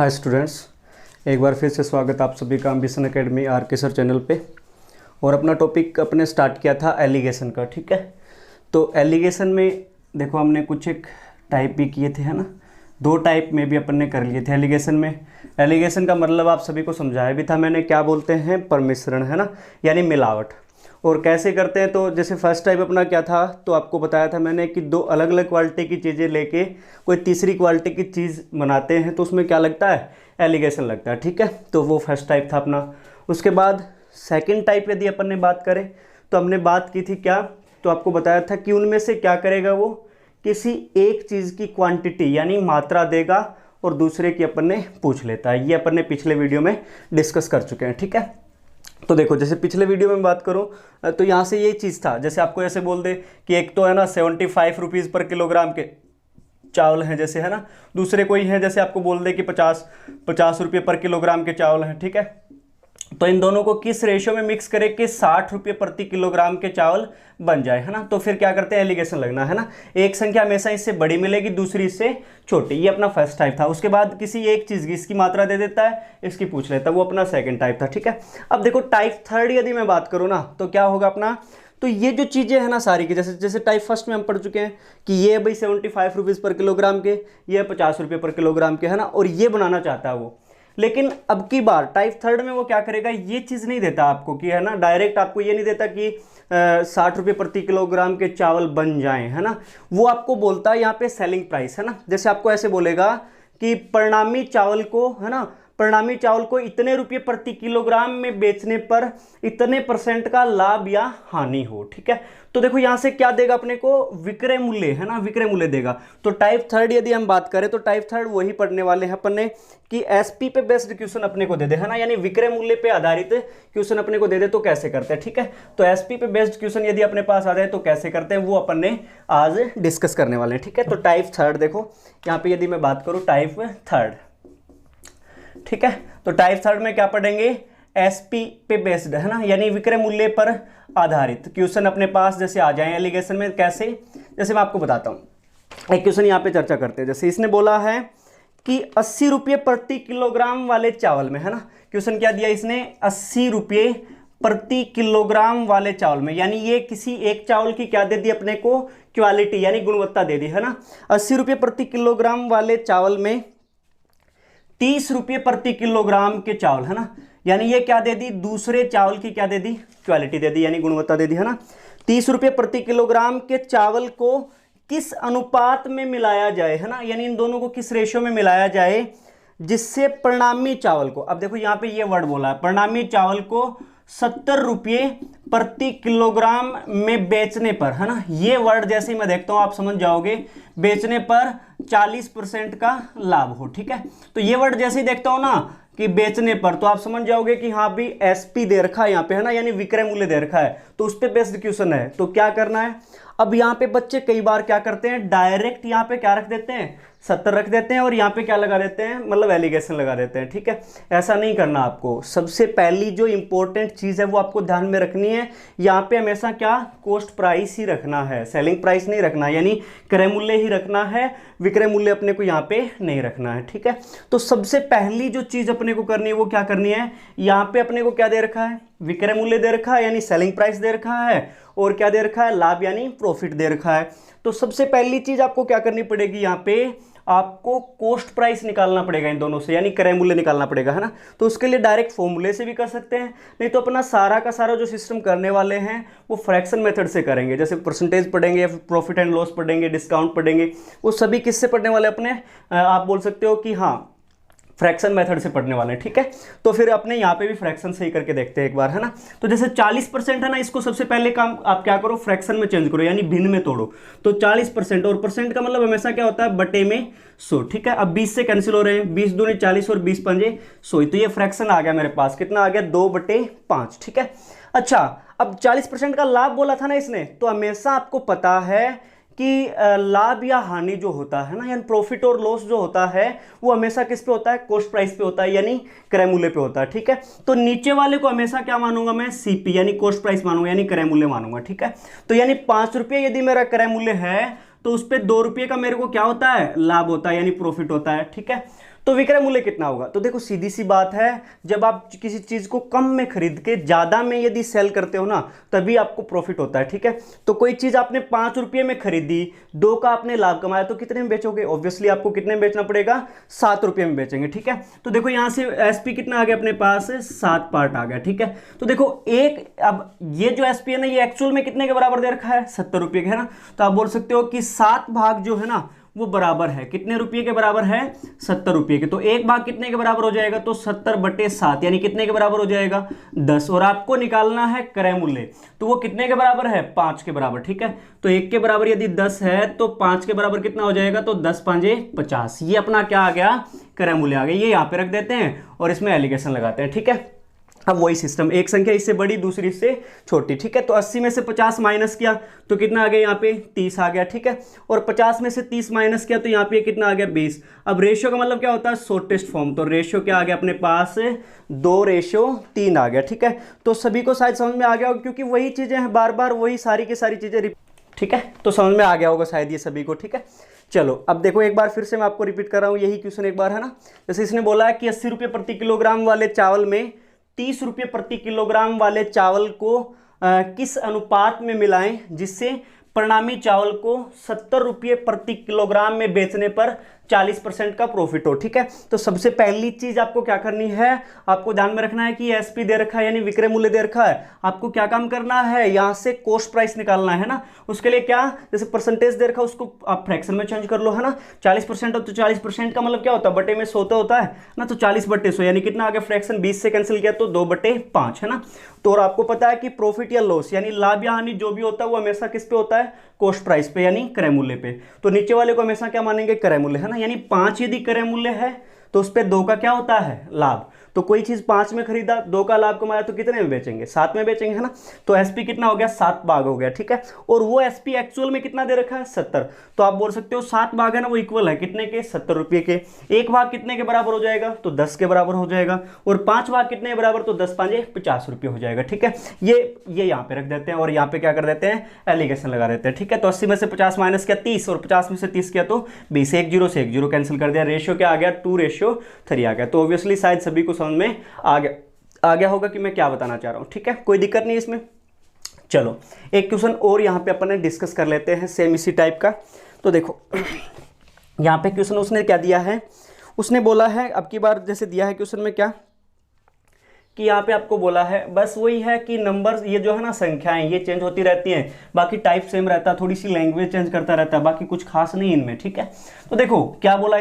Hi students, एक बार फिर से स्वागत आप सभी का एम्बिशन एकेडमी आर के सर चैनल पे। और अपना टॉपिक अपने स्टार्ट किया था एलिगेशन का। ठीक है, तो एलिगेशन में देखो हमने कुछ एक टाइप भी किए थे, है ना। दो टाइप में भी अपन ने कर लिए थे एलिगेशन में। एलिगेशन का मतलब आप सभी को समझाया भी था मैंने, क्या बोलते हैं, परमिश्रण, है ना, यानी मिलावट। और कैसे करते हैं, तो जैसे फर्स्ट टाइप अपना क्या था, तो आपको बताया था मैंने कि दो अलग अलग क्वालिटी की चीज़ें लेके कोई तीसरी क्वालिटी की चीज़ बनाते हैं, तो उसमें क्या लगता है, एलिगेशन लगता है। ठीक है, तो वो फर्स्ट टाइप था अपना। उसके बाद सेकंड टाइप यदि अपन ने बात करें, तो हमने बात की थी क्या, तो आपको बताया था कि उनमें से क्या करेगा, वो किसी एक चीज़ की क्वांटिटी यानी मात्रा देगा और दूसरे की अपन ने पूछ लेता है। ये अपन ने पिछले वीडियो में डिस्कस कर चुके हैं। ठीक है, तो देखो जैसे पिछले वीडियो में बात करूं तो यहाँ से ये चीज़ था, जैसे आपको ऐसे बोल दे कि एक तो है ना 75 रुपीज़ पर किलोग्राम के चावल हैं जैसे, है ना, दूसरे कोई है जैसे आपको बोल दे कि 50 रुपये पर किलोग्राम के चावल हैं। ठीक है, तो इन दोनों को किस रेशियो में मिक्स करें कि 60 रुपये प्रति किलोग्राम के चावल बन जाए, है ना। तो फिर क्या करते हैं, एलिगेशन लगना, है ना। एक संख्या हमेशा इससे बड़ी मिलेगी, दूसरी इससे छोटी। ये अपना फर्स्ट टाइप था। उसके बाद किसी एक चीज़ की इसकी मात्रा दे देता है, इसकी पूछ लेता है, वो अपना सेकंड टाइप था। ठीक है, अब देखो टाइप थर्ड यदि मैं बात करूँ ना, तो क्या होगा अपना, तो ये जो चीज़ें हैं ना सारी की, जैसे जैसे टाइप फर्स्ट में हम पढ़ चुके हैं कि ये भाई 75 रुपीज़ पर किलोग्राम के, ये 50 रुपये पर किलोग्राम के, है ना, और ये बनाना चाहता है वो। लेकिन अब की बार टाइप थर्ड में वो क्या करेगा, ये चीज़ नहीं देता आपको कि, है ना, डायरेक्ट आपको ये नहीं देता कि 60 रुपये प्रति किलोग्राम के चावल बन जाएं, है ना। वो आपको बोलता है यहाँ पे सेलिंग प्राइस, है ना। जैसे आपको ऐसे बोलेगा कि परिणामी चावल को, है ना, परिणामी चावल को इतने रुपये प्रति किलोग्राम में बेचने पर इतने % का लाभ या हानि हो। ठीक है, तो देखो यहां से क्या देगा अपने को, विक्रय मूल्य, है ना, विक्रय मूल्य देगा। तो टाइप थर्ड यदि हम बात करें, तो टाइप थर्ड वही पढ़ने वाले हैं अपन ने कि एसपी पे बेस्ड क्वेश्चन अपने को दे दे, है ना, यानी विक्रय मूल्य पे आधारित क्वेश्चन अपने को दे दे, तो कैसे करते हैं। ठीक है, तो एसपी पे बेस्ड क्वेश्चन यदि अपने पास आ जाए तो कैसे करते हैं, वो अपन ने आज डिस्कस करने वाले हैं। ठीक है, तो टाइप थर्ड देखो यहाँ पे यदि मैं बात करूँ टाइप थर्ड, ठीक है, तो टाइप थर्ड में क्या पढ़ेंगे, एसपी पे बेस्ड, है ना, यानी विक्रय मूल्य पर आधारित क्वेश्चन अपने पास जैसे आ जाए एलिगेशन में। कैसे, जैसे मैं आपको बताता हूं, एक क्वेश्चन यहाँ पे चर्चा करते हैं। जैसे इसने बोला है कि 80 रुपये प्रति किलोग्राम वाले चावल में, है ना, क्वेश्चन क्या दिया इसने, 80 रुपये प्रति किलोग्राम वाले चावल में, यानी ये किसी एक चावल की क्या दे दी अपने को, क्वालिटी यानी गुणवत्ता दे दी, है ना। 80 रुपये प्रति किलोग्राम वाले चावल में 30 रुपये प्रति किलोग्राम के चावल, है ना, यानी ये क्या दे दी, दूसरे चावल की क्या दे दी, क्वालिटी दे दी यानी गुणवत्ता दे दी, है ना। 30 रुपये प्रति किलोग्राम के चावल को किस अनुपात में मिलाया जाए, है ना, यानी इन दोनों को किस रेशियो में मिलाया जाए जिससे परिणामी चावल को, अब देखो यहाँ पे ये वर्ड बोला है, परिणामी चावल को 70 रुपये प्रति किलोग्राम में बेचने पर, है ना, ये वर्ड जैसे ही मैं देखता हूं आप समझ जाओगे, बेचने पर 40% का लाभ हो। ठीक है, तो ये वर्ड जैसे ही देखता हूं ना कि बेचने पर, तो आप समझ जाओगे कि हाँ भी एसपी दे रखा है यहाँ पे, है ना, यानी विक्रय मूल्य दे रखा है, तो उस पर बेस्ड क्वेश्चन है। तो क्या करना है, अब यहाँ पे बच्चे कई बार क्या करते हैं, डायरेक्ट यहाँ पे क्या रख देते हैं, 70 रख देते हैं और यहाँ पे क्या लगा देते हैं, मतलब एलिगेशन लगा देते हैं। ठीक है, ऐसा नहीं करना आपको। सबसे पहली जो इंपॉर्टेंट चीज़ है वो आपको ध्यान में रखनी है, यहाँ पे हमेशा क्या, कोस्ट प्राइस ही रखना है, सेलिंग प्राइस नहीं रखना, यानी क्रय मूल्य ही रखना है, विक्रय मूल्य अपने को यहाँ पे नहीं रखना है। ठीक है, तो सबसे पहली जो चीज़ अपने को करनी है वो क्या करनी है, यहाँ पे अपने को क्या दे रखा है, विक्रय मूल्य दे रखा है यानी सेलिंग प्राइस दे रखा है, और क्या दे रखा है, लाभ यानी प्रॉफिट दे रखा है। तो सबसे पहली चीज आपको क्या करनी पड़ेगी, यहाँ पे आपको कोस्ट प्राइस निकालना पड़ेगा इन दोनों से, यानी क्रय मूल्य निकालना पड़ेगा, है ना। तो उसके लिए डायरेक्ट फॉर्मूले से भी कर सकते हैं, नहीं तो अपना सारा का सारा जो सिस्टम करने वाले हैं वो फ्रैक्शन मेथड से करेंगे। जैसे परसेंटेज पढ़ेंगे, प्रॉफिट एंड लॉस पढ़ेंगे, डिस्काउंट पढ़ेंगे, वो सभी किससे पढ़ने वाले अपने, आप बोल सकते हो कि हाँ फ्रैक्शन मेथड से पढ़ने वाले हैं। ठीक है, तो फिर अपने यहाँ पे भी फ्रैक्शन से ही करके देखते हैं एक बार, है ना। तो जैसे 40% है ना, इसको सबसे पहले काम आप क्या करो, फ्रैक्शन में चेंज करो, यानी भिन्न में तोड़ो। तो 40%, और परसेंट का मतलब हमेशा क्या होता है, बटे में 100। ठीक है, अब 20 से कैंसिल हो रहे हैं, 20 दूनी 40 और 20 पंजे 100, तो ये फ्रैक्शन आ गया मेरे पास, कितना आ गया, 2/5। ठीक है, अच्छा अब 40% का लाभ बोला था ना इसने, तो हमेशा आपको पता है कि लाभ या हानि जो होता है ना, यानी प्रॉफिट और लॉस जो होता है वो हमेशा किस पे होता है, कॉस्ट प्राइस पे होता है, यानी क्रय मूल्य पे होता है। ठीक है, तो नीचे वाले को हमेशा क्या मानूंगा मैं, सीपी यानी कॉस्ट प्राइस मानूंगा, यानी क्रय मूल्य मानूंगा। ठीक है, तो यानी 5 रुपये यदि मेरा क्रय मूल्य है तो उस पर 2 रुपये का मेरे को क्या होता है, लाभ होता है, यानी प्रॉफिट होता है। ठीक है, तो विक्रय मूल्य कितना होगा? तो देखो सीधी सी बात है, जब आप किसी चीज को कम में खरीद के ज्यादा में यदि सेल करते हो ना, तभी आपको प्रॉफिट होता है। ठीक है, तो कोई चीज आपने 5 रुपये में खरीदी, 2 का आपने लाभ कमाया, तो कितने में बेचोगे? ऑब्वियसली आपको कितने में बेचना पड़ेगा? 7 रुपये में बेचेंगे। ठीक है, तो देखो यहां से एसपी कितना आ गया अपने पास? 7 पार्ट आ गया। ठीक है, तो देखो एक, अब ये जो एसपी है ना, ये एक्चुअल में कितने के बराबर दे रखा है? 70 रुपये के, है ना। तो आप बोल सकते हो कि 7 भाग जो है ना वो बराबर है कितने रुपये के? बराबर है 70 रुपये के। तो एक भाग कितने के बराबर हो जाएगा? तो 70/7 यानी कितने के बराबर हो जाएगा? 10। और आपको निकालना है क्रय मूल्य, तो वो कितने के बराबर है? 5 के बराबर। ठीक है, तो 1 के बराबर यदि 10 है तो 5 के बराबर कितना हो जाएगा? तो 10 5 50। ये अपना क्या आ गया? क्रय मूल्य आ गया। ये यहाँ पे रख देते हैं और इसमें एलिगेशन लगाते हैं। ठीक है, अब वही सिस्टम, एक संख्या इससे बड़ी दूसरी इससे छोटी। ठीक है, तो 80 में से 50 माइनस किया तो कितना आ गया? यहाँ पे 30 आ गया। ठीक है, और 50 में से 30 माइनस किया तो यहाँ पे कितना आ गया? 20। अब रेशियो का मतलब क्या होता है? Shortest form. तो रेशियो क्या आ गया अपने पास? 2:3 आ गया। ठीक है, तो सभी को शायद समझ में आ गया होगा, क्योंकि वही चीजें हैं, बार बार वही सारी की सारी चीजें। ठीक है, तो समझ में आ गया होगा शायद ये सभी को। ठीक है, चलो अब देखो एक बार फिर से मैं आपको रिपीट कर रहा हूँ यही क्वेश्चन एक बार, है ना। जैसे इसने बोला है कि 80 रुपये प्रति किलोग्राम वाले चावल में 30 रुपये प्रति किलोग्राम वाले चावल को किस अनुपात में मिलाएं जिससे परिणामी चावल को 70 रुपये प्रति किलोग्राम में बेचने पर 40% का प्रॉफिट हो। ठीक है, तो सबसे पहली चीज आपको क्या करनी है? आपको ध्यान में रखना है कि एसपी दे रखा है यानी विक्रय मूल्य दे रखा है। आपको क्या काम करना है? यहां से कॉस्ट प्राइस निकालना है ना। उसके लिए क्या, जैसे परसेंटेज दे रखा है उसको आप फ्रैक्शन में चेंज कर लो, है ना। 40% हो तो 40% का मतलब क्या होता है? बटे में 100 तो होता है ना, तो 40/100 यानी कितना आ गया? फ्रैक्शन 20 से कैंसिल किया तो 2/5, है ना। तो और आपको पता है कि प्रॉफिट या लॉस यानी लाभ या हानि जो भी होता है वो हमेशा किस पे होता है? कॉस्ट प्राइस पे यानी क्रय मूल्य पे। तो नीचे वाले को हमेशा क्या मानेंगे? क्रय मूल्य, है ना। यानी 5 यदि क्रय मूल्य है तो उस पे 2 का क्या होता है? लाभ। तो कोई चीज 5 में खरीदा, 2 का लाभ कमाया, तो कितने में बेचेंगे? 7 में बेचेंगे, है ना। तो एसपी कितना हो गया? 7 भाग हो गया। ठीक है, और वो एसपी एक्चुअल में कितना दे रखा है? 70। तो आप बोल सकते हो 7 भाग है ना वो इक्वल है कितने के? 70 रुपये के। एक भाग कितने के बराबर हो जाएगा? तो 10 के बराबर हो जाएगा। और 5 भाग कितने के बराबर? तो 10 5 50 रुपये हो जाएगा। ठीक है, ये यहाँ पे रख देते हैं और यहाँ पे क्या कर देते हैं? एलिगेशन लगा देते हैं। ठीक है, तो 80 में से 50 माइनस किया 30 और 50 में से 30 किया तो 20। 1 0 से 1 0 कैंसिल कर दिया। रेशियो क्या आ गया? 2:3 आ गया। तो ऑब्वियसली शायद सभी को समझ में आ गया होगा कि मैं क्या बताना चाह रहा हूं। ठीक है, कोई दिक्कत नहीं इसमें। चलो एक क्वेश्चन और यहां पे अपन डिस्कस कर लेते हैं सेम इसी टाइप का। तो देखो यहां पे क्वेश्चन उसने क्या दिया है? उसने बोला है, अब की बार जैसे दिया है क्वेश्चन में क्या कि यहाँ पे आपको बोला है बस वही है कि नंबर्स ये जो है ना संख्याएं ये चेंज होती रहती हैं, बाकी टाइप सेम रहता है, थोड़ी सी लैंग्वेज चेंज करता रहता है, बाकी कुछ खास नहीं इनमें। ठीक है, तो देखो क्या बोला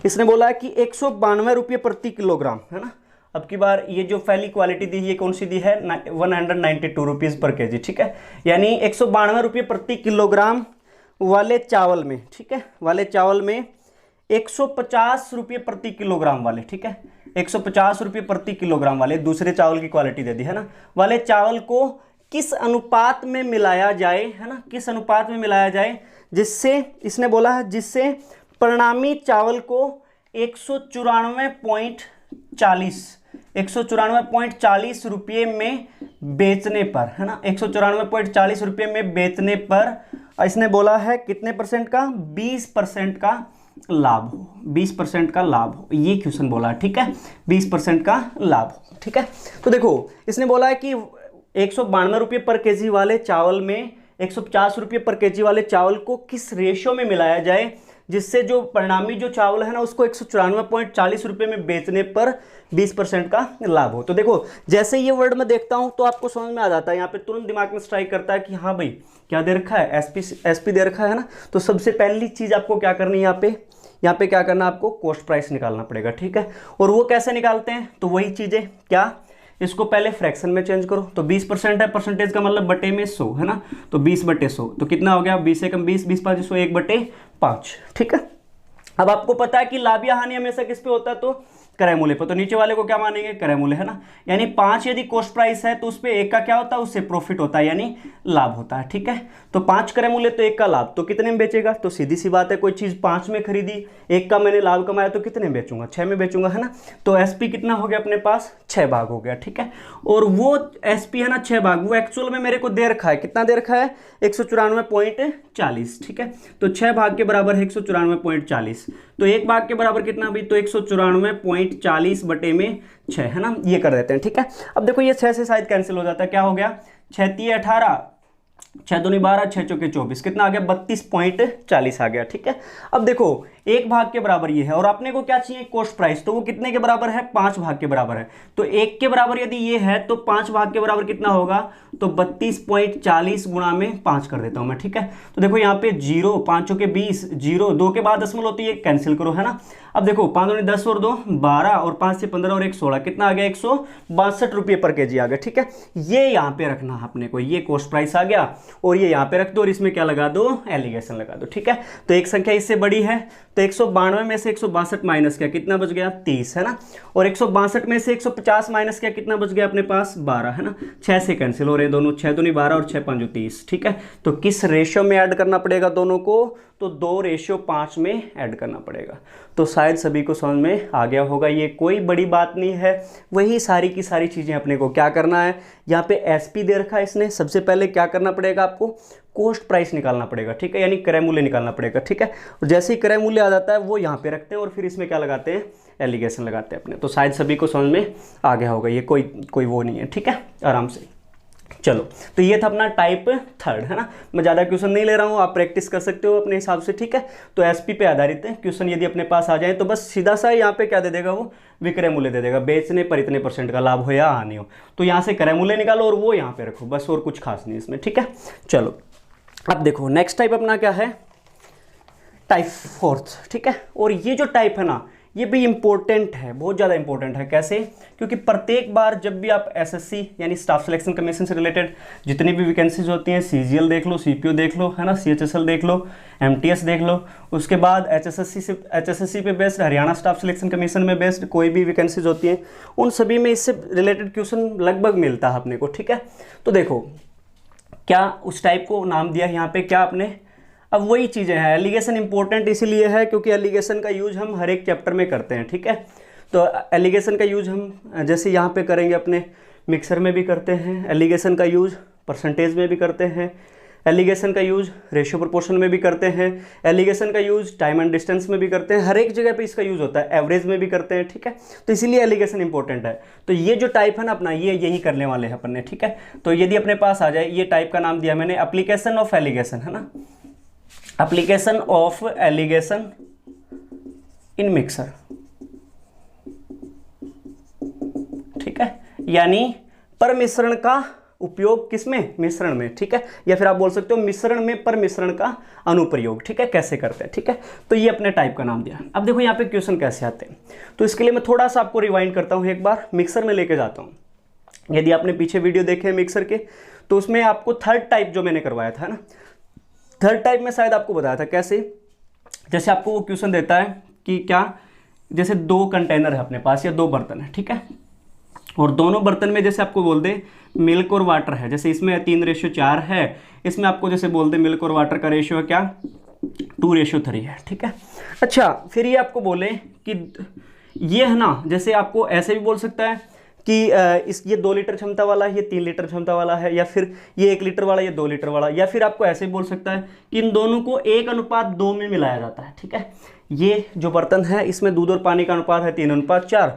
इसने बोला है कि 192 रुपये प्रति किलोग्राम, है ना। अब की बार ये जो पहली क्वालिटी दी है ये कौन सी दी है? 192 रुपीज पर केजी। ठीक है, यानी 192 रुपये प्रति किलोग्राम वाले चावल में, ठीक है, वाले चावल में 150 रुपये प्रति किलोग्राम वाले, ठीक है, 150 रुपये प्रति किलोग्राम वाले दूसरे चावल की क्वालिटी दे दी है ना, वाले चावल को किस अनुपात में मिलाया जाए, है ना, किस अनुपात में मिलाया जाए जिससे, इसने बोला है जिससे परिणामी चावल को 194.40 रुपये में बेचने पर, है ना, 194.40 रुपये में बेचने पर इसने बोला है कितने परसेंट का? 20% का लाभ हो, 20% का लाभ हो, ये क्वेश्चन बोला है। ठीक है, 20% का लाभ हो। ठीक है, तो देखो इसने बोला है कि 192 रुपये पर केजी वाले चावल में 150 रुपये पर केजी वाले चावल को किस रेशियो में मिलाया जाए जिससे जो परिणामी जो चावल है ना उसको 194.40 रुपये में बेचने पर 20% का लाभ हो। तो देखो जैसे ये वर्ड मैं देखता हूं तो आपको समझ में आ जाता है, यहाँ पे तुरंत दिमाग में स्ट्राइक करता है कि हाँ भाई क्या दे रखा है? एसपी दे रखा है ना। तो सबसे पहली चीज आपको क्या करनी है, यहाँ पे क्या करना, आपको कॉस्ट प्राइस निकालना पड़ेगा। ठीक है, और वो कैसे निकालते हैं? तो वही चीजें क्या, इसको पहले फ्रैक्शन में चेंज करो, तो 20% है, परसेंटेज का मतलब बटे में 100, है ना, तो 20/100 तो कितना हो गया? 20 से कम 20, 20 5 100, 1/5। ठीक है, अब आपको पता है कि लाभ या हानि हमेशा किस पे होता है? तो क्रय मूल्य पर, तो नीचे वाले को क्या मानेंगे, क्रय मूल्य, है ना। यानी 5 यदि कॉस्ट प्राइस है तो उस पर 1 का क्या होता है, उससे प्रॉफिट होता है यानी लाभ होता है, ठीक है। तो 5 क्रय मूल्य तो 1 का लाभ, तो कितने में बेचेगा, तो सीधी सी बात है, कोई चीज 5 में खरीदी, 1 का मैंने लाभ कमाया तो कितने में बेचूंगा, 6 में बेचूंगा, है ना। तो एसपी कितना हो गया अपने पास, 6 भाग हो गया, ठीक है। और वो एसपी है ना 6 भाग, वो एक्चुअल में मेरे को दे रखा है, कितना दे रखा है, 194.40, ठीक है। तो 6 भाग के बराबर है 194.40, तो 1 भाग के बराबर कितना भी, तो 194.40 बटे में 6, है ना, ये कर देते हैं, ठीक है। अब देखो ये 6 से शायद कैंसिल हो जाता है, क्या हो गया, 6 तिये 18, 6 दूनी 12, 6 चौके 24, कितना आ गया, 32.40 आ गया, ठीक है। अब देखो 1 भाग के बराबर ये है और अपने को क्या चाहिए, कॉस्ट प्राइस, तो वो कितने के बराबर है, 5 भाग के बराबर है। तो 1 के बराबर यदि ये है तो 5 भाग के बराबर कितना होगा, तो 32.40 गुणा में 5 कर देता हूं मैं, ठीक है। तो देखो यहाँ पे 0, 5 चौके 20, 0, 2 के बाद दशमलव होती है, कैंसिल करो, है ना। अब देखो 5 दूनी 10 और 2 12 और 5 से 15 और 1 16, कितना आ गया, 162 रुपये पर केजी आ गया, ठीक है। ये यहाँ पे रखना है अपने को, ये कॉस्ट प्राइस आ गया और ये यहाँ पे रख दो और इसमें क्या लगा दो, एलिगेशन लगा दो, ठीक है। तो एक संख्या इससे बड़ी है तो 192 में से 162 माइनस किया, कितना बच गया, 30, है ना। और 162 में से 150 माइनस किया, कितना बच गया अपने पास, 12, है ना। 6 से कैंसिल हो रहे हैं दोनों, 6 दूनी 12 और 6 5 30, ठीक है। तो किस रेशियो में ऐड करना पड़ेगा दोनों को, तो 2:5 में ऐड करना पड़ेगा। तो शायद सभी को समझ में आ गया होगा, ये कोई बड़ी बात नहीं है, वही सारी की सारी चीज़ें अपने को क्या करना है, यहाँ पे एसपी दे रखा है इसने, सबसे पहले क्या करना पड़ेगा आपको, कॉस्ट प्राइस निकालना पड़ेगा, ठीक है, यानी क्रय मूल्य निकालना पड़ेगा, ठीक है। और जैसे ही क्रय मूल्य आ जाता है वो यहाँ पे रखते हैं और फिर इसमें क्या लगाते हैं, एलिगेशन लगाते हैं अपने। तो शायद सभी को समझ में आ गया होगा, ये कोई वो नहीं है, ठीक है, आराम से। चलो, तो ये था अपना टाइप 3, है ना। मैं ज़्यादा क्वेश्चन नहीं ले रहा हूँ, आप प्रैक्टिस कर सकते हो अपने हिसाब से, ठीक है। तो एसपी पे आधारित है क्वेश्चन, यदि अपने पास आ जाए तो बस सीधा सा यहाँ पे क्या दे देगा, वो विक्रय मूल्य दे देगा, बेचने पर इतने % का लाभ हो या हानि हो। तो यहाँ से क्रय मूल्य निकालो और वो यहाँ पे रखो, बस, और कुछ खास नहीं इसमें, ठीक है। चलो अब देखो नेक्स्ट टाइप अपना क्या है, टाइप 4, ठीक है। और ये जो टाइप है ना, ये भी इंपॉर्टेंट है, बहुत ज़्यादा इंपॉर्टेंट है। कैसे, क्योंकि प्रत्येक बार जब भी आप एसएससी यानी स्टाफ सिलेक्शन कमीशन से रिलेटेड जितनी भी वैकेंसीज होती हैं, सीजीएल देख लो, सीपीओ देख लो, है ना, सीएचएसएल देख लो, एमटीएस देख लो, उसके बाद एचएसएससी पे based, Haryana staff selection commission में बेस्ड कोई भी वैकेंसीज होती हैं, उन सभी में इससे रिलेटेड क्वेश्चन लगभग मिलता है अपने को, ठीक है। तो देखो क्या उस टाइप को नाम दिया यहाँ पे, क्या आपने, अब वही चीज़ें हैं। एलिगेशन इंपॉर्टेंट इसीलिए है क्योंकि एलिगेशन का यूज हम हर एक चैप्टर में करते हैं, ठीक है। तो एलिगेशन का यूज हम जैसे यहाँ पे करेंगे, अपने मिक्सर में भी करते हैं एलिगेशन का यूज, परसेंटेज में भी करते हैं एलिगेशन का यूज, रेशियो प्रोपोर्शन में भी करते हैं एलिगेशन का यूज, टाइम एंड डिस्टेंस में भी करते हैं, हर एक जगह पे इसका यूज होता है, एवरेज में भी करते हैं, ठीक है। तो इसीलिए एलिगेशन इंपॉर्टेंट है। तो ये जो टाइप है ना अपना, ये यही करने वाले हैं अपन ने, ठीक है। तो यदि अपने पास आ जाए, ये टाइप का नाम दिया मैंने एप्लीकेशन ऑफ एलिगेशन, है ना, application of alligation in mixture, ठीक है, यानी पर मिश्रण का उपयोग किसमें, मिश्रण में, ठीक है। या फिर आप बोल सकते हो मिश्रण में पर मिश्रण का अनुप्रयोग, ठीक है, कैसे करते हैं, ठीक है। तो ये अपने टाइप का नाम दिया। अब देखो यहाँ पे क्वेश्चन कैसे आते हैं, तो इसके लिए मैं थोड़ा सा आपको रिवाइंड करता हूँ, एक बार मिक्सर में लेके जाता हूँ। यदि आपने पीछे वीडियो देखे हैं मिक्सर के, तो उसमें आपको 3rd टाइप जो मैंने करवाया था ना, 3rd टाइप में शायद आपको बताया था कैसे, जैसे आपको वो क्वेश्चन देता है कि क्या, जैसे 2 कंटेनर है अपने पास या 2 बर्तन है, ठीक है, और दोनों बर्तन में जैसे आपको बोल दे मिल्क और वाटर है, जैसे इसमें 3:4 है, इसमें आपको जैसे बोल दे मिल्क और वाटर का रेशियो है क्या, 2:3 है, ठीक है। अच्छा, फिर ये आपको बोले कि ये है ना, जैसे आपको ऐसे भी बोल सकता है कि ये 2 लीटर क्षमता वाला है, ये 3 लीटर क्षमता वाला है, या फिर ये 1 लीटर वाला, ये 2 लीटर वाला, या फिर आपको ऐसे भी बोल सकता है कि इन दोनों को 1:2 में मिलाया जाता है, ठीक है। ये जो बर्तन है इसमें दूध और पानी का अनुपात है 3:4,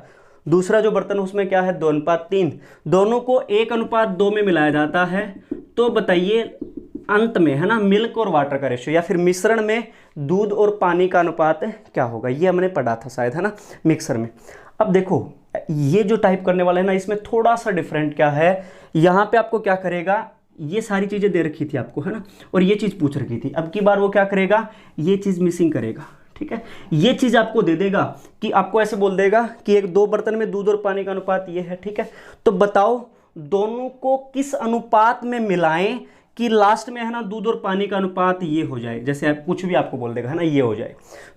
दूसरा जो बर्तन उसमें क्या है 2:3, दोनों को 1:2 में मिलाया जाता है। तो बताइए अंत में, है ना, मिल्क और वाटर का रेशियो या फिर मिश्रण में दूध और पानी का अनुपात क्या होगा, ये हमने पढ़ा था शायद, है ना, मिक्सर में। अब देखो ये जो टाइप करने वाला है ना, इसमें थोड़ा सा डिफरेंट क्या है, यहाँ पे आपको क्या करेगा, ये सारी चीज़ें दे रखी थी आपको, है ना, और ये चीज़ पूछ रखी थी। अब की बार वो क्या करेगा, ये चीज़ मिसिंग करेगा, ठीक है। ये चीज़ आपको दे देगा कि आपको ऐसे बोल देगा कि 2 बर्तन में दूध और पानी का अनुपात ये है, ठीक है। तो बताओ दोनों को किस अनुपात में मिलाएं कि लास्ट में है ना दूध और पानी का अनुपात ये हो जाए, जैसे आप कुछ भी आपको बोल देगा है ना ये हो जाए,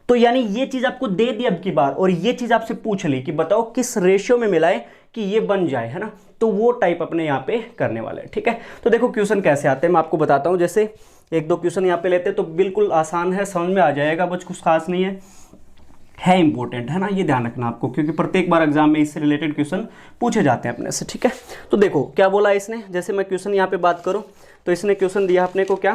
तो यानी ये चीज़ आपको दे दी अब की बार और ये चीज़ आपसे पूछ ली कि बताओ किस रेशियो में मिलाए कि ये बन जाए, है ना, तो वो टाइप अपने यहाँ पे करने वाले हैं। ठीक है, तो देखो क्वेश्चन कैसे आते हैं मैं आपको बताता हूँ। जैसे एक दो क्वेश्चन यहाँ पे लेते हैं तो बिल्कुल आसान है, समझ में आ जाएगा, बस कुछ खास नहीं है इंपॉर्टेंट, है ना, ये ध्यान रखना आपको, क्योंकि प्रत्येक बार एग्जाम में इससे रिलेटेड क्वेश्चन पूछे जाते हैं अपने से। ठीक है, तो देखो क्या बोला इसने, जैसे मैं क्वेश्चन यहाँ पे बात करूँ तो इसने क्वेश्चन दिया अपने को क्या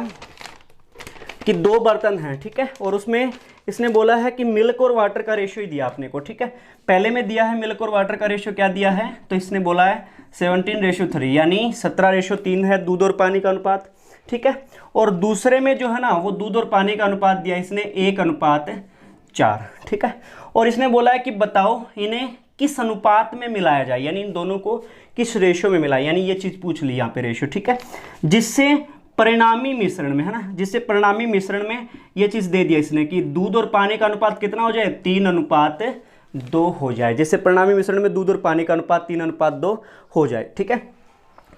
कि 2 बर्तन हैं, ठीक है, और उसमें इसने बोला है कि मिल्क और वाटर का रेशियो ही दिया अपने को। ठीक है, पहले में दिया है मिल्क और वाटर का रेशियो क्या दिया है, तो इसने बोला है 17:3 यानी 17:3 है दूध और पानी का अनुपात। ठीक है, और दूसरे में जो है ना वो दूध और पानी का अनुपात दिया इसने 1:4। ठीक है, और इसने बोला है कि बताओ इन्हें किस अनुपात में मिलाया जाए, यानी इन दोनों को किस रेशियो में मिलाए, यानी ये चीज़ पूछ ली यहाँ पे रेशियो। ठीक है, जिससे परिणामी मिश्रण में, है ना, जिससे परिणामी मिश्रण में ये चीज़ दे दिया इसने कि दूध और पानी का अनुपात कितना हो जाए, 3:2 हो जाए, जिससे परिणामी मिश्रण में दूध और पानी का अनुपात 3:2 हो जाए। ठीक है,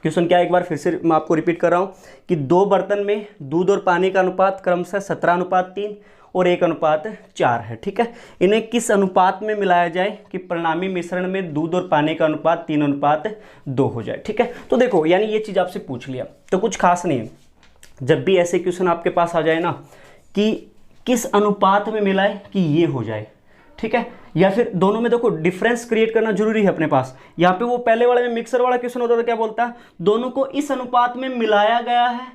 क्वेश्चन क्या एक बार फिर से मैं आपको रिपीट कर रहा हूँ कि 2 बर्तन में दूध और पानी का अनुपात क्रमशः 17:3 और 1:4 है। ठीक है, इन्हें किस अनुपात में मिलाया जाए कि परिणामी मिश्रण में दूध और पानी का अनुपात 3:2 हो जाए। ठीक है, तो देखो यानी ये चीज़ आपसे पूछ लिया तो कुछ खास नहीं है, जब भी ऐसे क्वेश्चन आपके पास आ जाए ना कि किस अनुपात में मिलाए कि ये हो जाए, ठीक है, या फिर दोनों में देखो डिफरेंस क्रिएट करना जरूरी है अपने पास। यहाँ पे वो पहले वाले में मिक्सर वाला क्वेश्चन होता था, क्या बोलता है, दोनों को इस अनुपात में मिलाया गया है,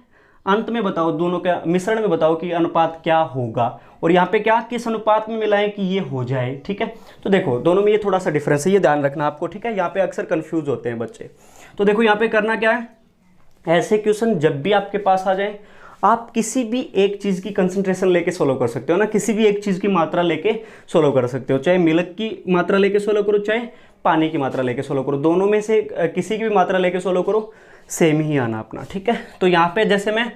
अंत में बताओ दोनों का मिश्रण में बताओ कि अनुपात क्या होगा, और यहाँ पे क्या किस अनुपात में मिलाएं कि ये हो जाए। ठीक है, तो देखो दोनों में ये थोड़ा सा डिफरेंस है, ये ध्यान रखना आपको। ठीक है, यहाँ पे अक्सर कंफ्यूज होते हैं बच्चे, तो देखो यहाँ पे करना क्या है, ऐसे क्वेश्चन जब भी आपके पास आ जाए आप किसी भी एक चीज़ की कंसंट्रेशन लेके सोल्व कर सकते हो ना, किसी भी एक चीज़ की मात्रा लेके सोल्व कर सकते हो, चाहे मिल्क की मात्रा लेके सोल्व करो चाहे पानी की मात्रा लेके सोल्व करो, दोनों में से किसी की भी मात्रा लेके सोल्व करो, सेम ही आना अपना। ठीक है, तो यहाँ पे जैसे मैं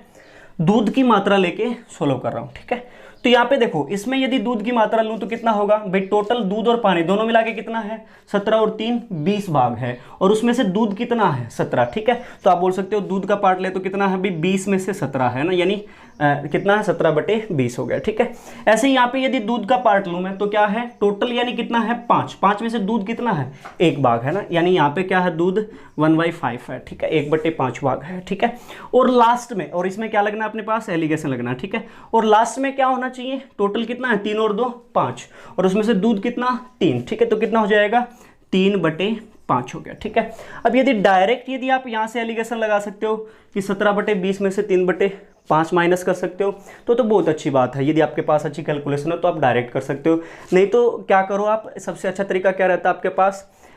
दूध की मात्रा लेके सोल्व कर रहा हूँ। ठीक है, तो यहाँ पे देखो इसमें यदि दूध की मात्रा लूँ तो कितना होगा भाई, टोटल दूध और पानी दोनों मिला के कितना है, 17 और 3 20 भाग है, और उसमें से दूध कितना है 17। ठीक है, तो आप बोल सकते हो दूध का पार्ट ले तो कितना है भाई 20 में से 17 है ना, यानी कितना है 17/20 हो गया। ठीक है, ऐसे ही यहाँ पे यदि दूध का पार्ट लूँ मैं तो क्या है टोटल, यानी कितना है 5 में से दूध कितना है 1 भाग है ना, यानी यहाँ पे क्या है दूध 1/5 है। ठीक है, 1/5 भाग है। ठीक है, और लास्ट में, और इसमें क्या लगना है अपने पास, एलिगेशन लगना है। ठीक है, और लास्ट में क्या होना चाहिए, टोटल कितना है 3 और 2 5, और उसमें से दूध कितना 3। ठीक है, तो कितना हो जाएगा 3/5 हो गया। ठीक है, अब यदि डायरेक्ट यदि आप यहाँ से एलिगेशन लगा सकते हो कि 17/20 में से 3/5 माइनस कर सकते हो तो बहुत अच्छी बात है। यदि आपके पास अच्छी कैलकुलेशन हो तो आप डायरेक्ट कर सकते हो, नहीं तो क्या करो आप, सबसे अच्छा तरीका क्या रहता है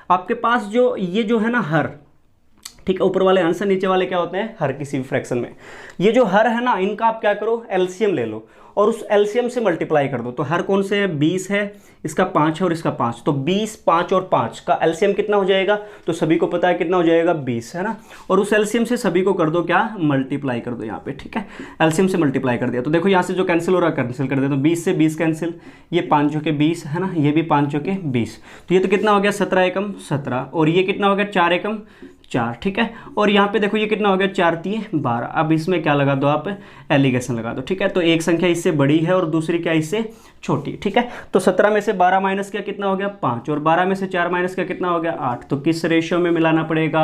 आपके पास जो ये जो है ना हर, ठीक है, ऊपर वाले अंश से नीचे वाले क्या होते हैं हर, किसी भी फ्रैक्शन में ये जो हर है ना इनका आप क्या करो एलसीएम ले लो और उस एलसीएम से मल्टीप्लाई कर दो। तो हर कौन से है 20 है, इसका 5 है और इसका 5, तो 20 5 और 5 का एलसीएम कितना हो जाएगा, तो सभी को पता है कितना हो जाएगा 20 है ना, और उस एलसीएम से सभी को कर दो क्या मल्टीप्लाई कर दो यहाँ पे। ठीक है, एलसीएम से मल्टीप्लाई कर दिया तो देखो यहाँ से जो कैंसिल हो रहा है कैंसिल कर दिया, तो 20 से 20 कैंसिल, ये 5 जो के 20 है ना, ये भी 5 जो के 20, तो ये तो कितना हो गया 17 एकम 17, और ये कितना हो गया 4 एकम 4। ठीक है, और यहाँ पे देखो ये कितना हो गया 4 3 12। अब इसमें क्या लगा दो आप एलिगेशन लगा दो। ठीक है, तो एक संख्या इससे बड़ी है और दूसरी क्या इससे छोटी। ठीक है, तो 17 में से 12 माइनस किया कितना हो गया 5, और 12 में से 4 माइनस किया कितना हो गया 8, तो किस रेशियो में मिलाना पड़ेगा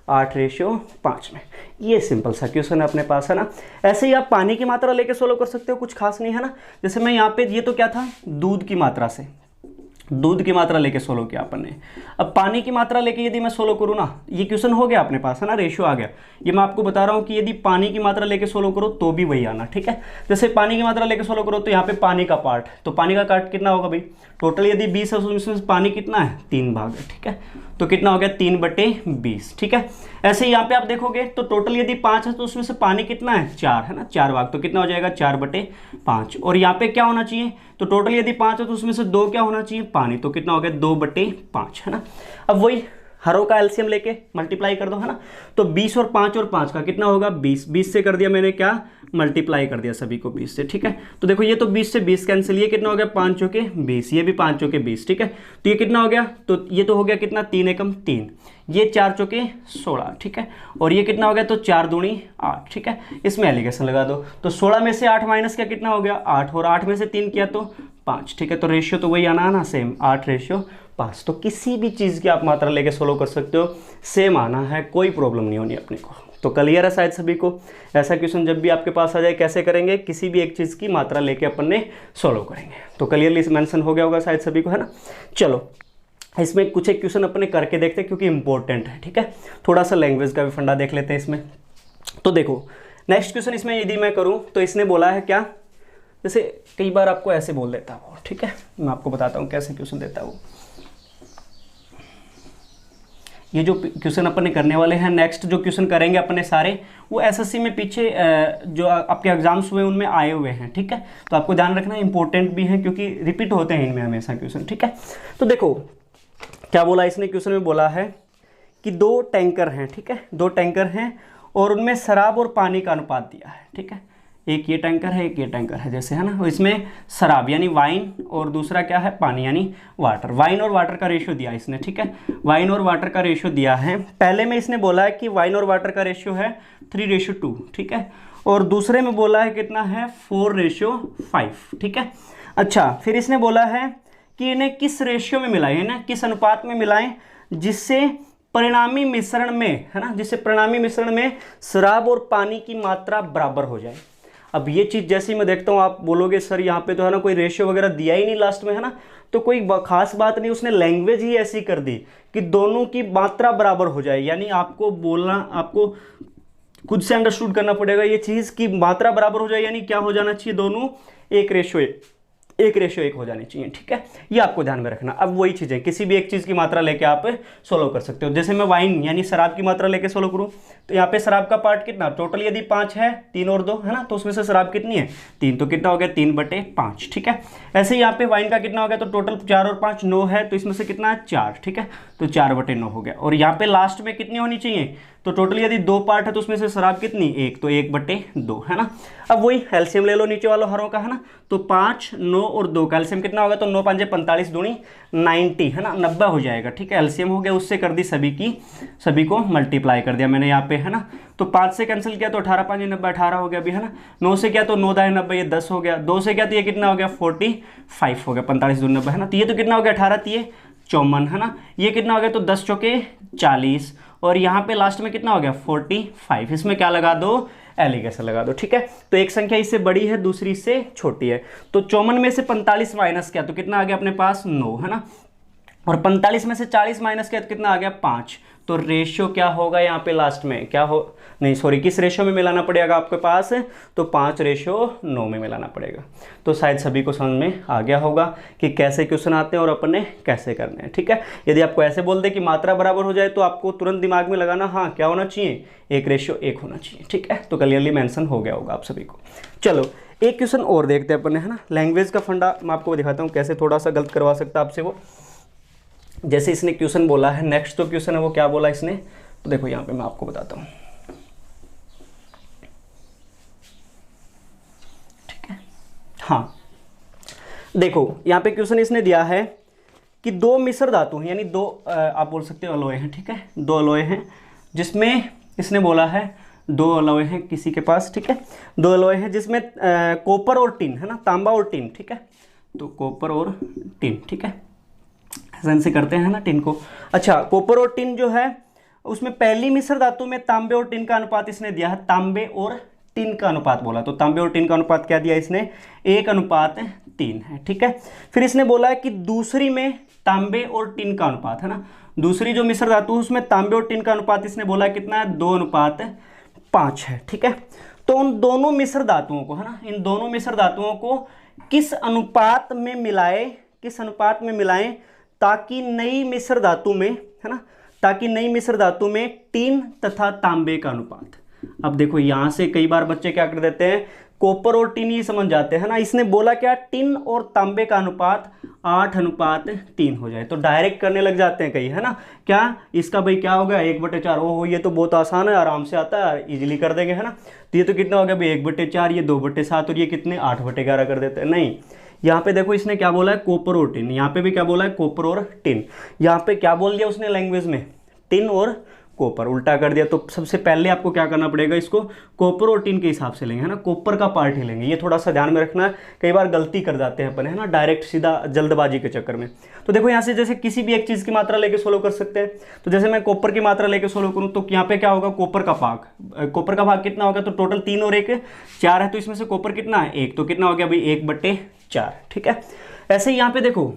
8:5 में। ये सिंपल सा क्वेश्चन है अपने पास है ना। ऐसे ही आप पानी की मात्रा लेके सोल्व कर सकते हो, कुछ खास नहीं है ना। जैसे मैं यहाँ पे, ये तो क्या था दूध की मात्रा से, दूध की मात्रा लेके सोल्व किया अपन ने। अब पानी की मात्रा लेके यदि मैं सोल्व करूँ ना, ये क्वेश्चन हो गया अपने पास है ना, रेशियो आ गया। ये मैं आपको बता रहा हूँ कि यदि पानी की मात्रा लेके सोल्व करो तो भी वही आना। ठीक है, जैसे पानी की मात्रा लेके सोल्व करो तो यहाँ पे पानी का पार्ट, तो पानी का पार्ट कितना होगा भाई, टोटल यदि 20 है उसमें पानी कितना है 3 भाग है। ठीक है, तो कितना हो गया 3/20। ठीक है, ऐसे ही यहाँ पे आप देखोगे तो टोटल यदि 5 है तो उसमें से पानी कितना है 4 है ना, 4 भाग, तो कितना हो जाएगा 4/5। और यहाँ पे क्या होना चाहिए, तो टोटल यदि 5 है तो उसमें से 2 क्या होना चाहिए पानी, तो कितना हो गया 2/5 है ना। अब वही हरों का एलसीएम लेके मल्टीप्लाई कर दो है ना, तो 20 और 5 का कितना होगा 20, 20 से कर दिया मैंने क्या मल्टीप्लाई कर दिया सभी को 20 से, ठीक है। तो देखो ये तो 20 से 20 कैंसिल, ये कितना हो गया 5 चौके 20, ये भी 5 चौके 20, ठीक है। तो ये कितना हो गया, तो ये तो हो गया कितना 3 एकम 3, ये 4 चौके 16, ठीक है। और ये कितना हो गया, तो 4 दूनी 8, ठीक है। इसमें एलिगेशन लगा दो, तो 16 में से 8 माइनस क्या कितना हो गया 8, और 8 में से 3 किया तो 5, ठीक है। तो रेशियो तो वही आना है ना, सेम 8:5। तो किसी भी चीज़ की आप मात्रा लेके सोल्व कर सकते हो, सेम आना है, कोई प्रॉब्लम नहीं होनी अपने को। तो क्लियर है शायद सभी को। ऐसा क्वेश्चन जब भी आपके पास आ जाए कैसे करेंगे, किसी भी एक चीज़ की मात्रा लेके अपन ने सोल्व करेंगे। तो क्लियरली मेंशन हो गया होगा शायद सभी को, है ना। चलो इसमें कुछ एक क्वेश्चन अपने करके देखते हैं क्योंकि इंपॉर्टेंट है, ठीक है। थोड़ा सा लैंग्वेज का भी फंडा देख लेते हैं इसमें। तो देखो नेक्स्ट क्वेश्चन इसमें यदि मैं करूँ तो इसने बोला है क्या, जैसे कई बार आपको ऐसे बोल देता है वो, ठीक है। मैं आपको बताता हूँ कैसे क्वेश्चन देता है वो। ये जो क्वेश्चन अपन ने करने वाले हैं, नेक्स्ट जो क्वेश्चन करेंगे अपने सारे, वो एसएससी में पीछे जो आपके एग्जाम्स हुए उनमें आए हुए हैं, ठीक है। तो आपको ध्यान रखना, इंपॉर्टेंट भी है क्योंकि रिपीट होते हैं इनमें हमेशा क्वेश्चन, ठीक है। तो देखो क्या बोला इसने, क्वेश्चन में बोला है कि 2 टैंकर हैं, ठीक है। 2 टैंकर हैं और उनमें शराब और पानी का अनुपात दिया है, ठीक है। एक ये टैंकर है, एक ये टैंकर है, जैसे है ना। इसमें शराब यानी वाइन और दूसरा क्या है पानी यानी वाटर। वाइन और वाटर का रेशियो दिया इसने, ठीक है। वाइन और वाटर का रेशियो दिया है। पहले में इसने बोला है कि वाइन और वाटर का रेशियो है 3:2, ठीक है। और दूसरे में बोला है कितना है 4:5, ठीक है। अच्छा फिर इसने बोला है कि इन्हें किस रेशियो में मिलाएं, है ना, किस अनुपात में मिलाएं जिससे परिणामी मिश्रण में, है ना, जिससे परिणामी मिश्रण में शराब और पानी की मात्रा बराबर हो जाए। अब ये चीज़ जैसे ही मैं देखता हूँ आप बोलोगे सर यहाँ पे तो है ना कोई रेशियो वगैरह दिया ही नहीं लास्ट में, है ना। तो कोई खास बात नहीं, उसने लैंग्वेज ही ऐसी कर दी कि दोनों की मात्रा बराबर हो जाए। यानी आपको बोलना, आपको खुद से अंडरस्टूड करना पड़ेगा ये चीज़ की मात्रा बराबर हो जाए, यानी क्या हो जाना चाहिए, दोनों 1:1 हो जानी चाहिए, ठीक है। ये आपको ध्यान में रखना। अब वही चीज़ है, किसी भी एक चीज़ की मात्रा लेके आप सोल्व कर सकते हो। जैसे मैं वाइन यानी शराब की मात्रा लेके सोल्व करूँ तो यहाँ पे शराब का पार्ट कितना, टोटल यदि 5 है, 3 और 2 है ना, तो उसमें से शराब कितनी है 3, तो कितना हो गया 3/5, ठीक है। ऐसे ही यहाँ पे वाइन का कितना हो गया, तो टोटल 4 और 5 9 है, तो इसमें से कितना है 4, ठीक है। तो 4/9 हो गया। और यहाँ पे लास्ट में कितनी होनी चाहिए, तो टोटल यदि 2 पार्ट है तो उसमें से शराब कितनी 1, तो 1/2, है ना। अब वही एलसीएम ले लो नीचे वालों हरों का, है ना। तो 5 9 और 2 का एलसीएम कितना होगा, तो 9 5 45 दूनी 90, है ना, 90 हो जाएगा, ठीक है। एलसीएम हो गया, उससे कर दी सभी को मल्टीप्लाई कर दिया मैंने यहाँ पे, है ना। तो 5 से कैंसिल किया तो 18 5 90 18 हो गया अभी, है ना। 9 से क्या तो 9 दाएं 90, ये 10 हो गया। 2 से क्या तो ये कितना हो गया 45 हो गया, 45 दूनी 90, है ना। तो ये तो कितना हो गया 18 3 54, है ना। ये कितना हो गया तो 10 चौके 40, और यहाँ पे लास्ट में कितना हो गया 45। इसमें क्या लगा दो, एलिगेशन लगा दो, ठीक है। तो एक संख्या इससे बड़ी है, दूसरी इससे छोटी है। तो 54 में से 45 माइनस किया तो कितना आ गया अपने पास 9, है ना। और 45 में से 40 माइनस किया तो कितना आ गया 5। तो रेशियो क्या होगा यहाँ पे लास्ट में, क्या हो, नहीं सॉरी, किस रेशियो में मिलाना पड़ेगा आपके पास, तो 5:9 में मिलाना पड़ेगा। तो शायद सभी को समझ में आ गया होगा कि कैसे क्वेश्चन आते हैं और अपन ने कैसे करने हैं, ठीक है। यदि आपको ऐसे बोल दे कि मात्रा बराबर हो जाए तो आपको तुरंत दिमाग में लगाना, हाँ क्या होना चाहिए 1:1 होना चाहिए, ठीक है। तो क्लियरली मेंशन हो गया होगा आप सभी को। चलो एक क्वेश्चन और देखते हैं अपन ने, है ना। लैंग्वेज का फंडा मैं आपको दिखाता हूँ कैसे थोड़ा सा गलत करवा सकता है आपसे वो। जैसे इसने क्वेश्चन बोला है, नेक्स्ट जो क्वेश्चन है वो क्या बोला इसने, तो देखो यहाँ पे मैं आपको बताता हूँ, ठीक है। हाँ देखो यहाँ पे क्वेश्चन इसने दिया है कि 2 मिश्र धातु हैं, यानी 2 आप बोल सकते हो अलॉय हैं, ठीक है। 2 अलॉय हैं जिसमें इसने बोला है 2 अलॉय हैं किसी के पास, ठीक है। 2 अलॉय हैं जिसमें कॉपर और टिन, है ना, तांबा और टिन, ठीक है। तो कॉपर और टिन, ठीक है, ऐसे करते हैं ना टिन को। अच्छा कॉपर और टिन जो है उसमें पहली मिश्र धातु में तांबे और टिन का अनुपात इसने दिया है, तांबे और टिन का अनुपात बोला। तो तांबे और टिन का अनुपात क्या दिया इसने, 1:3 है, ठीक है। फिर इसने बोला है कि दूसरी में तांबे और टिन का अनुपात, है ना, दूसरी जो मिश्र धातु उसमें तांबे और टिन का अनुपात इसने बोला है कितना है 2:5 है, ठीक है। तो उन दोनों मिश्र धातुओं को, है ना, इन दोनों मिश्र धातुओं को किस अनुपात में मिलाएं ताकि नई मिश्र धातु में, है ना, ताकि नई मिश्र धातु में टिन तथा तांबे का अनुपात। अब देखो यहां से कई बार बच्चे क्या कर देते हैं, कॉपर और टिन ये समझ जाते हैं ना। इसने बोला क्या, टिन और तांबे का अनुपात 8:3 हो जाए, तो डायरेक्ट करने लग जाते हैं कई, है ना। क्या इसका भाई क्या होगा, 1/4। ओहो ये तो बहुत आसान है, आराम से आता है, इजीली कर देंगे, है ना। तो ये तो कितना हो गया भाई 1/4, ये 2/7 और ये कितने 8/11 कर देते हैं। नहीं, यहाँ पे देखो इसने क्या बोला है, कॉपर और टिन। यहाँ पे भी क्या बोला है, कॉपर और टिन। यहाँ पे क्या बोल दिया उसने लैंग्वेज में, टिन और कॉपर, उल्टा कर दिया। तो सबसे पहले आपको क्या करना पड़ेगा, इसको कॉपर और टिन के हिसाब से लेंगे, है ना, कॉपर का पार्ट ही लेंगे। ये थोड़ा सा ध्यान में रखना है, कई बार गलती कर जाते हैं अपन, है ना, डायरेक्ट सीधा जल्दबाजी के चक्कर में। तो देखो यहाँ से जैसे किसी भी एक चीज़ की मात्रा लेके सोल्व कर सकते हैं। तो जैसे मैं कॉपर की मात्रा लेके सोल्व करूँ तो यहाँ पे क्या होगा, कॉपर का भाग कितना होगा, तो टोटल 3 और 1 4 है, तो इसमें से कॉपर कितना है 1, तो कितना हो गया भाई 1/4, ठीक है। ऐसे ही यहाँ पे देखो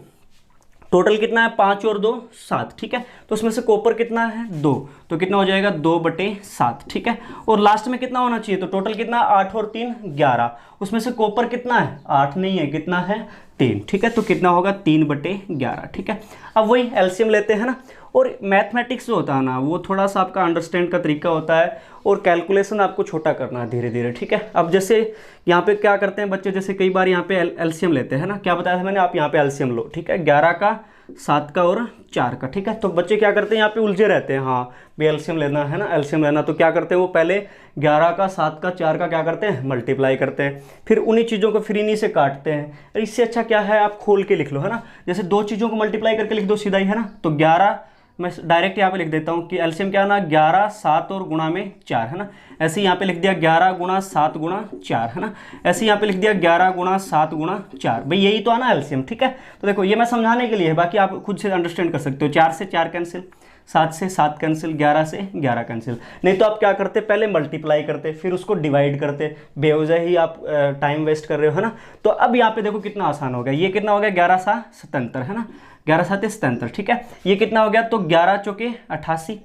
टोटल कितना है 5 और 2 7, ठीक है। तो उसमें से कॉपर कितना है 2, तो कितना हो जाएगा 2/7, ठीक है। और लास्ट में कितना होना चाहिए, तो टोटल कितना 8 और 3 11, उसमें से कॉपर कितना है 8 नहीं है, कितना है 3, ठीक है। तो कितना होगा 3/11, ठीक है। अब वही एलसीएम लेते हैं ना। और मैथमेटिक्स जो होता है ना, वो थोड़ा सा आपका अंडरस्टैंड का तरीका होता है, और कैलकुलेशन आपको छोटा करना है धीरे धीरे, ठीक है। अब जैसे यहाँ पे क्या करते हैं बच्चे, जैसे कई बार यहाँ पे एलसीएम लेते हैं ना, क्या बताया था मैंने, आप यहाँ पे एलसीएम लो, ठीक है, 11 का 7 का और 4 का, ठीक है। तो बच्चे क्या करते हैं यहाँ पे उलझे रहते हैं, हाँ भी एलसीएम लेना है ना, एलसीएम लेना, तो क्या करते हैं वो पहले 11 का 7 का 4 का क्या करते हैं मल्टीप्लाई करते हैं, फिर उन्हीं चीज़ों को फिर इन्हीं से काटते हैं। इससे अच्छा क्या है, आप खोल के लिख लो, है ना। जैसे 2 चीज़ों को मल्टीप्लाई करके लिख दो सीधा ही, है ना। तो 11 मैं डायरेक्ट यहाँ पे लिख देता हूँ कि एलसीएम क्या है ना, 11 7 और गुणा में 4, है ना। ऐसे यहाँ पे लिख दिया 11 गुणा 7 गुणा 4, है ना। ऐसे यहाँ पे लिख दिया 11 गुणा 7 गुणा 4, भाई यही तो आना एलसीएम, ठीक है। तो देखो ये मैं समझाने के लिए है, बाकी आप खुद से अंडरस्टैंड कर सकते हो। 4 से 4 कैंसिल, 7 से 7 कैंसिल, 11 से 11 कैंसिल। नहीं तो आप क्या करते, पहले मल्टीप्लाई करते फिर उसको डिवाइड करते, बेवजह ही आप टाइम वेस्ट कर रहे हो, है ना। तो अब यहाँ पे देखो कितना आसान हो गया, ये कितना हो गया 11 सा 77, है ना, 11 7 77, ठीक है। ये कितना हो गया, तो 11 चौके 88,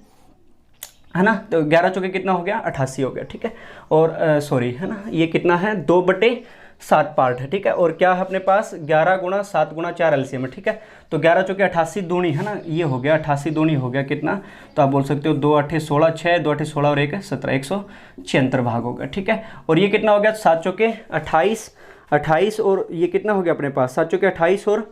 है ना। तो 11 चौके कितना हो गया 88 हो गया, ठीक है। और सॉरी, है ना, ये कितना है 2/7 पार्ट है, ठीक है। और क्या है अपने पास 11 गुणा 7 गुणा 4 एलसीएम है, ठीक है। तो 11 चौके 88 दूनी, है ना, ये हो गया 88 दूनी हो गया कितना, तो आप बोल सकते हो 2 8 16 6, 2 8 16 और 1 17, 176 भाग हो गया, ठीक है। और ये कितना हो गया 7 चौके 28 और ये कितना हो गया अपने पास 7 चौके 28 और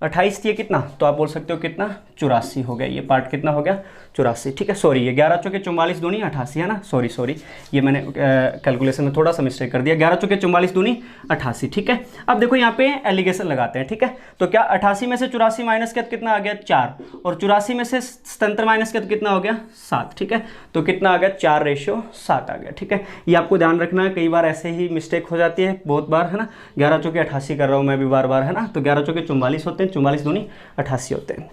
28 ये कितना, तो आप बोल सकते हो कितना 84 हो गया, ये पार्ट कितना हो गया 84, ठीक है। सॉरी ये 11 चौके 44 दूनी 88, है ना, सॉरी ये मैंने कैलकुलेशन में थोड़ा सा मिस्टेक कर दिया, 11 चौके 44 दूनी 88, ठीक है। अब देखो यहाँ पे एलिगेशन लगाते हैं, ठीक है। तो क्या 88 में से 84 माइनस कितना आ गया 4, और 84 में से 77 माइनस कितना हो गया 7, ठीक है। तो कितना आ गया 4:7 आ गया, ठीक है। ये आपको ध्यान रखना है, कई बार ऐसे ही मिस्टेक हो जाती है बहुत बार, है ना। 11 चौके 88 कर रहा हूँ मैं भी बार बार, है ना। तो 11 चौके 44 होते हैं, 44 दूनी 88 होते हैं।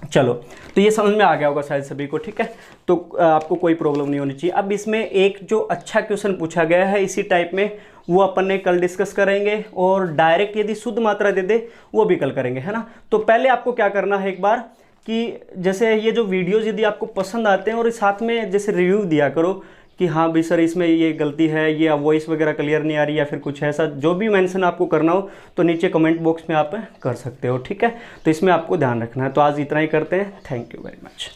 चलो तो ये समझ में आ गया होगा शायद सभी को, ठीक है। तो आपको कोई प्रॉब्लम नहीं होनी चाहिए। अब इसमें एक जो अच्छा क्वेश्चन पूछा गया है इसी टाइप में, वो अपन ने कल डिस्कस करेंगे, और डायरेक्ट यदि शुद्ध मात्रा दे दे वो भी कल करेंगे, है ना। तो पहले आपको क्या करना है एक बार कि जैसे ये जो वीडियोज़ यदि आपको पसंद आते हैं, और साथ में जैसे रिव्यू दिया करो कि हाँ भाई सर इसमें ये गलती है, ये वॉइस वगैरह क्लियर नहीं आ रही, या फिर कुछ ऐसा जो भी मेंशन आपको करना हो तो नीचे कमेंट बॉक्स में आप कर सकते हो, ठीक है। तो इसमें आपको ध्यान रखना है। तो आज इतना ही करते हैं, थैंक यू वेरी मच।